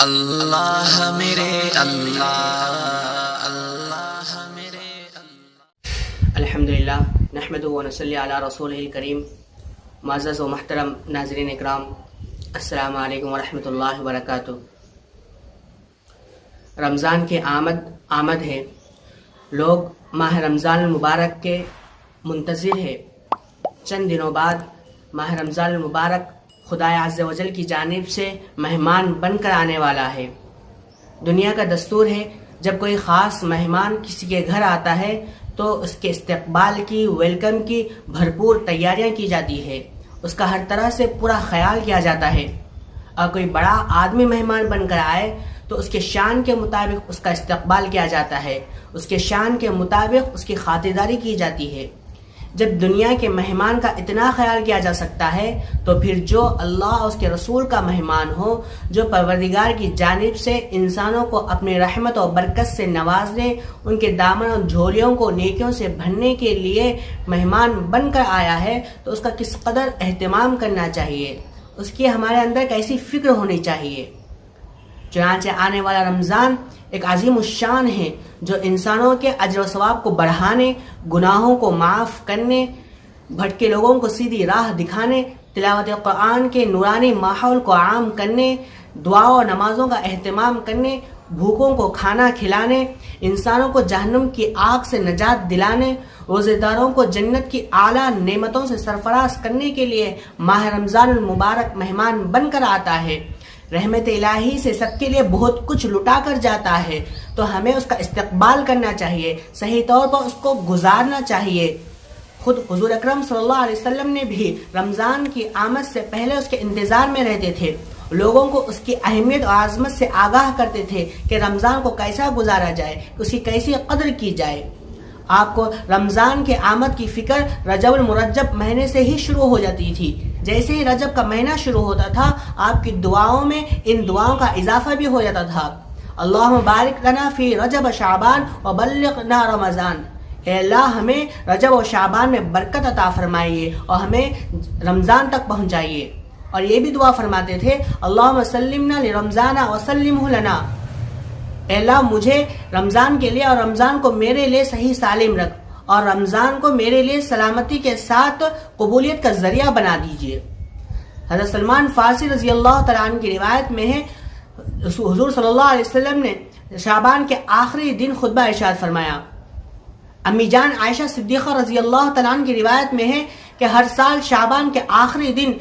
اللہ میرے اللہ اللہ میرے اللہ۔ الحمدللہ نحمدہ و نصلی علی رسولہ الکریم۔ معزز و محترم ناظرین اکرام، السلام علیکم ورحمۃ اللہ وبرکاتہ۔ رمضان کی آمد ہے، لوگ ماہ رمضان المبارک کے منتظر ہے۔ چند دنوں بعد ماہ رمضان المبارک خدا عز و جل کی جانب سے مہمان بن کر آنے والا ہے۔ دنیا کا دستور ہے، جب کوئی خاص مہمان کسی کے گھر آتا ہے تو اس کے استقبال کی، ویلکم کی بھرپور تیاریاں کی جاتی ہے، اس کا ہر طرح سے پورا خیال کیا جاتا ہے۔ اور کوئی بڑا آدمی مہمان بن کر آئے تو اس کے شان کے مطابق اس کا استقبال کیا جاتا ہے، اس کے شان کے مطابق اس کی خاطرداری کی جاتی ہے۔ جب دنیا کے مہمان کا اتنا خیال کیا جا سکتا ہے تو پھر جو اللہ اور اس کے رسول کا مہمان ہو، جو پروردگار کی جانب سے انسانوں کو اپنی رحمت اور برکت سے نوازنے، ان کے دامن اور جھولیوں کو نیکیوں سے بھرنے کے لیے مہمان بن کر آیا ہے، تو اس کا کس قدر اہتمام کرنا چاہیے، اس کی ہمارے اندر کیسی فکر ہونی چاہیے۔ چنانچہ آنے والا رمضان ایک عظیم الشان ہے جو انسانوں کے اجر و ثواب کو بڑھانے، گناہوں کو معاف کرنے، بھٹکے لوگوں کو سیدھی راہ دکھانے، تلاوت قرآن کے نورانی ماحول کو عام کرنے، دعا و نمازوں کا اہتمام کرنے، بھوکوں کو کھانا کھلانے، انسانوں کو جہنم کی آگ سے نجات دلانے، روزے داروں کو جنت کی اعلیٰ نعمتوں سے سرفراز کرنے کے لیے ماہ رمضان المبارک مہمان بن کر آتا ہے۔ رحمت الہی سے سب کے لیے بہت کچھ لٹا کر جاتا ہے، تو ہمیں اس کا استقبال کرنا چاہیے، صحیح طور پر اس کو گزارنا چاہیے۔ خود حضور اکرم صلی اللہ علیہ وسلم نے بھی رمضان کی آمد سے پہلے اس کے انتظار میں رہتے تھے، لوگوں کو اس کی اہمیت اور عظمت سے آگاہ کرتے تھے کہ رمضان کو کیسا گزارا جائے، اس کی کیسی قدر کی جائے۔ آپ کو رمضان کے آمد کی فکر رجب المرجب مہینے سے ہی شروع ہو جاتی تھی۔ جیسے ہی رجب کا مہینہ شروع ہوتا تھا، آپ کی دعاؤں میں ان دعاؤں کا اضافہ بھی ہو جاتا تھا۔ اللہم بارک لنا فی رجب شعبان وبلغنا رمضان۔ اے اللہ، ہمیں رجب و شعبان میں برکت عطا فرمائیے اور ہمیں رمضان تک پہنچائیے۔ اور یہ بھی دعا فرماتے تھے، اللہم سلمنا لرمضان وسلمہ لنا۔ اے اللہ، مجھے رمضان کے لیے اور رمضان کو میرے لیے صحیح سالم رکھ، اور رمضان کو میرے لیے سلامتی کے ساتھ قبولیت کا ذریعہ بنا دیجیے۔ حضرت سلمان فارسی رضی اللہ تعالیٰ عنہ کی روایت میں ہے، حضور صلی اللہ علیہ وسلم نے شعبان کے آخری دن خطبہ ارشاد فرمایا۔ امی جان عائشہ صدیقہ رضی اللہ تعالیٰ عنہ کی روایت میں ہے کہ ہر سال شعبان کے آخری دن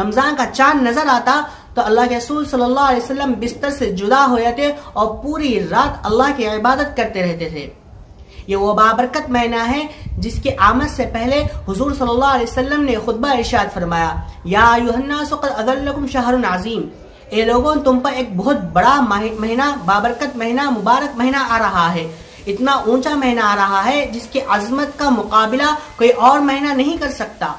رمضان کا چاند نظر آتا تو اللہ کے رسول صلی اللہ علیہ وسلم بستر سے جدا ہو جاتے اور پوری رات اللہ کی عبادت کرتے رہتے تھے۔ یہ وہ بابرکت مہینہ ہے جس کی آمد سے پہلے حضور صلی اللہ علیہ وسلم نے خطبہ ارشاد فرمایا، یا ایھا الناس قد اظلکم شہر عظیم۔ اے لوگوں، تم پر ایک بہت بڑا مہینہ، بابرکت مہینہ، مبارک مہینہ آ رہا ہے، اتنا اونچا مہینہ آ رہا ہے جس کی عظمت کا مقابلہ کوئی اور مہینہ نہیں کر سکتا۔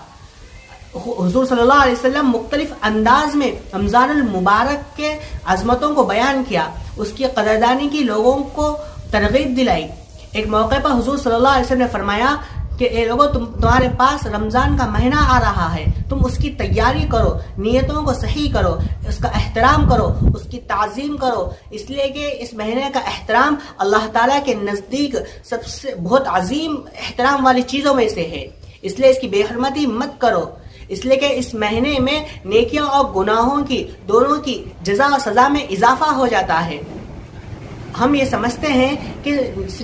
حضور صلی اللہ علیہ وسلم مختلف انداز میں رمضان المبارک کے عظمتوں کو بیان کیا، اس کی قدردانی کی، لوگوں کو ترغیب دلائی۔ ایک موقع پر حضور صلی اللہ علیہ وسلم نے فرمایا کہ اے لوگوں، تمہارے پاس رمضان کا مہینہ آ رہا ہے، تم اس کی تیاری کرو، نیتوں کو صحیح کرو، اس کا احترام کرو، اس کی تعظیم کرو، اس لیے کہ اس مہینے کا احترام اللہ تعالیٰ کے نزدیک سب سے بہت عظیم احترام والی چیزوں میں سے ہے، اس لیے اس کی بے حرمتی مت کرو، اس لیے کہ اس مہینے میں نیکیوں اور گناہوں کی دونوں کی جزا و سزا میں اضافہ ہو جاتا ہے۔ ہم یہ سمجھتے ہیں کہ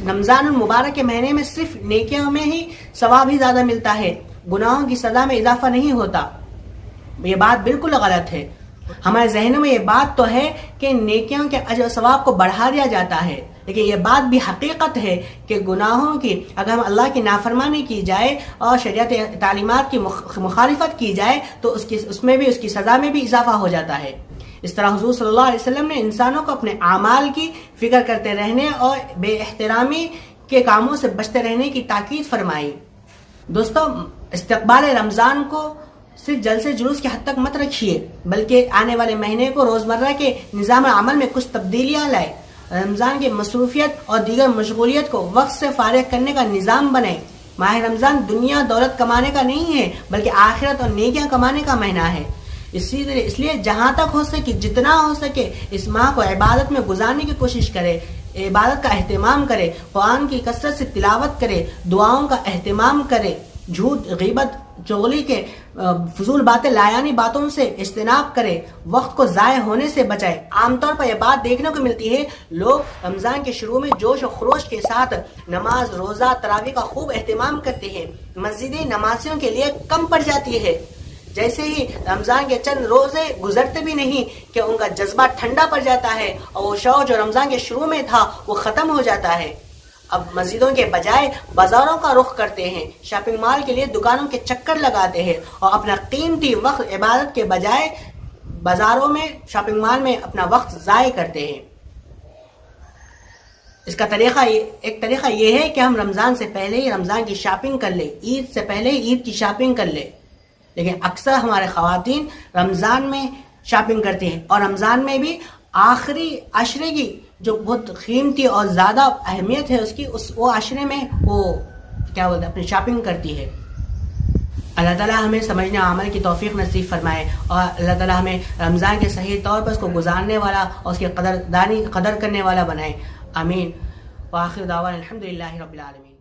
رمضان المبارک کے مہینے میں صرف نیکیوں میں ہی ثواب ہی زیادہ ملتا ہے، گناہوں کی سزا میں اضافہ نہیں ہوتا۔ یہ بات بالکل غلط ہے۔ ہمارے ذہنوں میں یہ بات تو ہے کہ نیکیوں کے اجر و ثواب کو بڑھا دیا جاتا ہے، لیکن یہ بات بھی حقیقت ہے کہ گناہوں کی، اگر ہم اللہ کی نافرمانی کی جائے اور شریعت تعلیمات کی مخالفت کی جائے تو اس میں بھی، اس کی سزا میں بھی اضافہ ہو جاتا ہے۔ اس طرح حضور صلی اللہ علیہ وسلم نے انسانوں کو اپنے اعمال کی فکر کرتے رہنے اور بے احترامی کے کاموں سے بچتے رہنے کی تاکید فرمائی۔ دوستو، استقبال رمضان کو صرف جلسے جلوس کی حد تک مت رکھیے، بلکہ آنے والے مہینے کو روزمرہ کے نظام عمل میں کچھ تبدیلیاں لائے۔ رمضان کی مصروفیت اور دیگر مشغولیت کو وقت سے فارغ کرنے کا نظام بنائے۔ ماہ رمضان دنیا دولت کمانے کا نہیں ہے، بلکہ آخرت اور نیکیاں کمانے کا مہینہ ہے۔ اس لیے جہاں تک ہو سکے، جتنا ہو سکے اس ماہ کو عبادت میں گزارنے کی کوشش کرے، عبادت کا اہتمام کرے، قرآن کی کثرت سے تلاوت کرے، دعاؤں کا اہتمام کرے، جھوٹ، غیبت، چغلی کے فضول باتیں، لایانی باتوں سے اجتناب کرے، وقت کو ضائع ہونے سے بچائے۔ عام طور پر یہ بات دیکھنے کو ملتی ہے، لوگ رمضان کے شروع میں جوش و خروش کے ساتھ نماز، روزہ، تراویح کا خوب اہتمام کرتے ہیں، مسجدیں نمازیوں کے لیے کم پڑ جاتی ہے۔ جیسے ہی رمضان کے چند روزے گزرتے بھی نہیں کہ ان کا جذبہ ٹھنڈا پڑ جاتا ہے اور وہ شوق جو رمضان کے شروع میں تھا وہ ختم ہو جاتا ہے۔ اب مسجدوں کے بجائے بازاروں کا رخ کرتے ہیں، شاپنگ مال کے لیے دکانوں کے چکر لگاتے ہیں اور اپنا قیمتی وقت عبادت کے بجائے بازاروں میں، شاپنگ مال میں اپنا وقت ضائع کرتے ہیں۔ اس کا ایک طریقہ یہ ہے کہ ہم رمضان سے پہلے ہی رمضان کی شاپنگ کر لیں، عید سے پہلے ہی عید کی شاپنگ کر لیں۔ لیکن اکثر ہمارے خواتین رمضان میں شاپنگ کرتی ہیں اور رمضان میں بھی آخری عشرے کی جو بہت قیمتی اور زیادہ اہمیت ہے اس کی، وہ عشرے میں وہ کیا بولتے ہیں اپنی شاپنگ کرتی ہے۔ اللہ تعالیٰ ہمیں سمجھنے اور عمل کی توفیق نصیب فرمائے اور اللہ تعالیٰ ہمیں رمضان کے صحیح طور پر اس کو گزارنے والا اور اس کی قدر کرنے والا بنائے، آمین۔ وآخر دعوانا الحمدللہ رب العالمین۔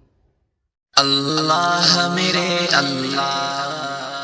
اللہ میرے اللہ